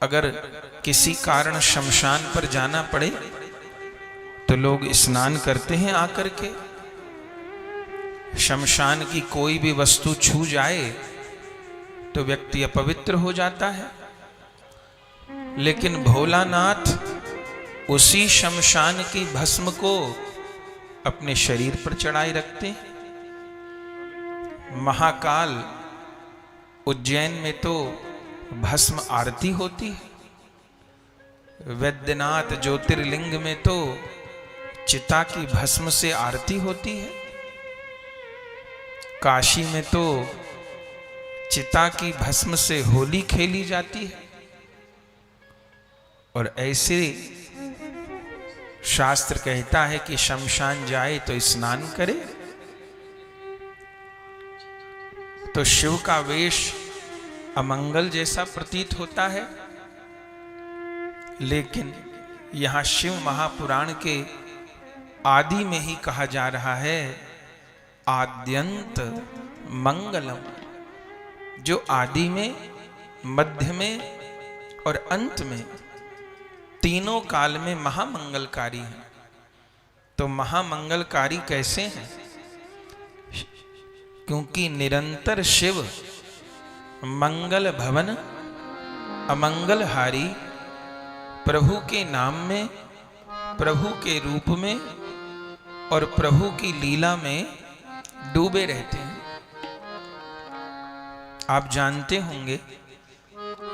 अगर किसी कारण शमशान पर जाना पड़े तो लोग स्नान करते हैं आकर के। शमशान की कोई भी वस्तु छू जाए तो व्यक्ति अपवित्र हो जाता है, लेकिन भोलानाथ उसी शमशान की भस्म को अपने शरीर पर चढ़ाए रखते हैं। महाकाल उज्जैन में तो भस्म आरती होती है, वैद्यनाथ ज्योतिर्लिंग में तो चिता की भस्म से आरती होती है, काशी में तो चिता की भस्म से होली खेली जाती है। और ऐसे शास्त्र कहता है कि शमशान जाए तो स्नान करे। तो शिव का वेश अमंगल जैसा प्रतीत होता है, लेकिन यहां शिव महापुराण के आदि में ही कहा जा रहा है आद्यंत मंगलम, जो आदि में, मध्य में और अंत में तीनों काल में महामंगलकारी है। तो महामंगलकारी कैसे हैं? क्योंकि निरंतर शिव मंगल भवन अमंगलहारी प्रभु के नाम में, प्रभु के रूप में और प्रभु की लीला में डूबे रहते हैं। आप जानते होंगे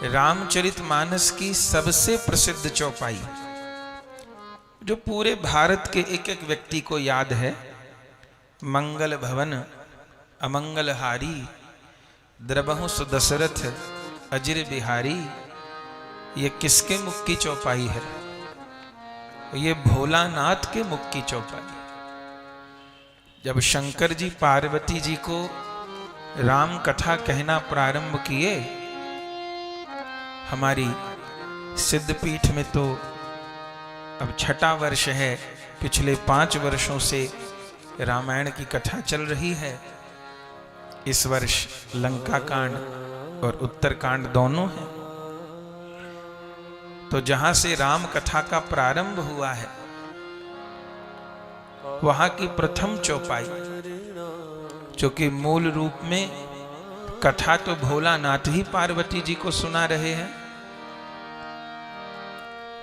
रामचरितमानस की सबसे प्रसिद्ध चौपाई जो पूरे भारत के एक एक व्यक्ति को याद है, मंगल भवन अमंगलहारी द्रबहु सुदशरथ अजिर बिहारी, ये किसके मुख की चौपाई है? ये भोलानाथ के मुख की चौपाई। जब शंकर जी पार्वती जी को राम कथा कहना प्रारंभ किए, हमारी सिद्धपीठ में तो अब छठा वर्ष है, पिछले 5 वर्षों से रामायण की कथा चल रही है। इस वर्ष लंका कांड और उत्तर कांड दोनों हैं। तो जहां से राम कथा का प्रारंभ हुआ है, वहां की प्रथम चौपाई, जो कि मूल रूप में कथा तो भोलानाथ ही पार्वती जी को सुना रहे हैं,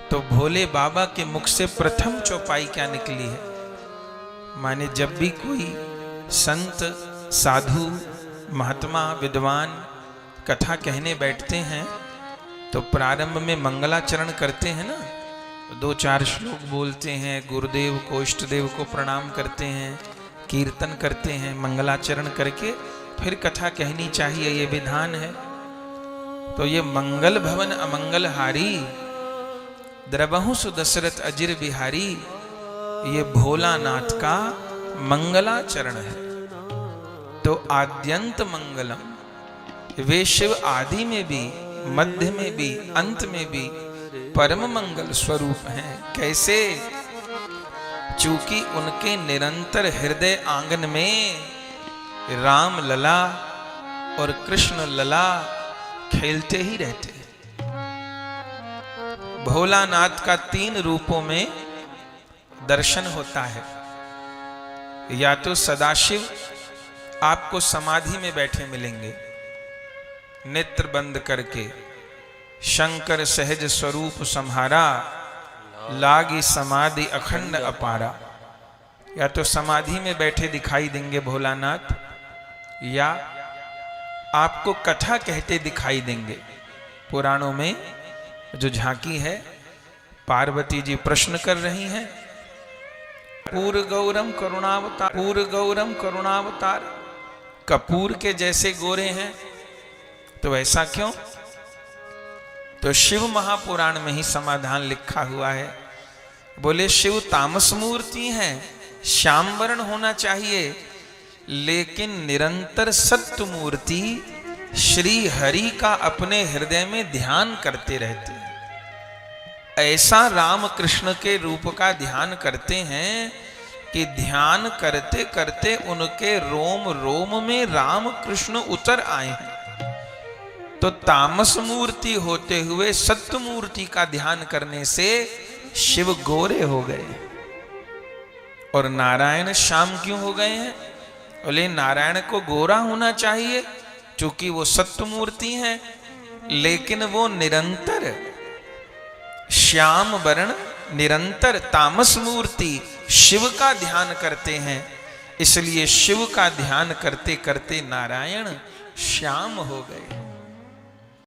तो भोले बाबा के मुख से प्रथम चौपाई क्या निकली है? माने जब भी कोई संत साधु महात्मा विद्वान कथा कहने बैठते हैं तो प्रारंभ में मंगलाचरण करते हैं ना, 2-4 श्लोक बोलते हैं, गुरुदेव को इष्टदेव को प्रणाम करते हैं, कीर्तन करते हैं, मंगलाचरण करके फिर कथा कहनी चाहिए, ये विधान है। तो ये मंगल भवन अमंगलहारी द्रबहु सुदशरथ अजिर बिहारी, ये भोलानाथ का मंगलाचरण है। तो आद्यंत मंगलम, वे शिव आदि में भी, मध्य में भी, अंत में भी परम मंगल स्वरूप हैं। कैसे? चूंकि उनके निरंतर हृदय आंगन में राम लला और कृष्ण लला खेलते ही रहते हैं। भोलानाथ का 3 रूपों में दर्शन होता है। या तो सदाशिव आपको समाधि में बैठे मिलेंगे, नेत्र बंद करके, शंकर सहज स्वरूप सम्हारा, लागी समाधि अखंड अपारा। या तो समाधि में बैठे दिखाई देंगे भोलानाथ, या आपको कथा कहते दिखाई देंगे। पुराणों में जो झांकी है, पार्वती जी प्रश्न कर रही हैं, पूर गौरम करुणावतार, पूर गौरम करुणावतार, कपूर के जैसे गोरे हैं, तो ऐसा क्यों? तो शिव महापुराण में ही समाधान लिखा हुआ है। बोले शिव तामस मूर्ति हैं, श्याम वर्ण होना चाहिए, लेकिन निरंतर सत्य मूर्ति श्री हरि का अपने हृदय में ध्यान करते रहते हैं। ऐसा राम कृष्ण के रूप का ध्यान करते हैं कि ध्यान करते करते उनके रोम रोम में राम कृष्ण उतर आए हैं। तो तामस मूर्ति होते हुए सत्य मूर्ति का ध्यान करने से शिव गोरे हो गए और नारायण श्याम क्यों हो गए हैं? बोले नारायण को गोरा होना चाहिए क्योंकि वो सत्य मूर्ति हैं, लेकिन वो निरंतर श्याम वर्ण निरंतर तामस मूर्ति शिव का ध्यान करते हैं, इसलिए शिव का ध्यान करते करते नारायण श्याम हो गए।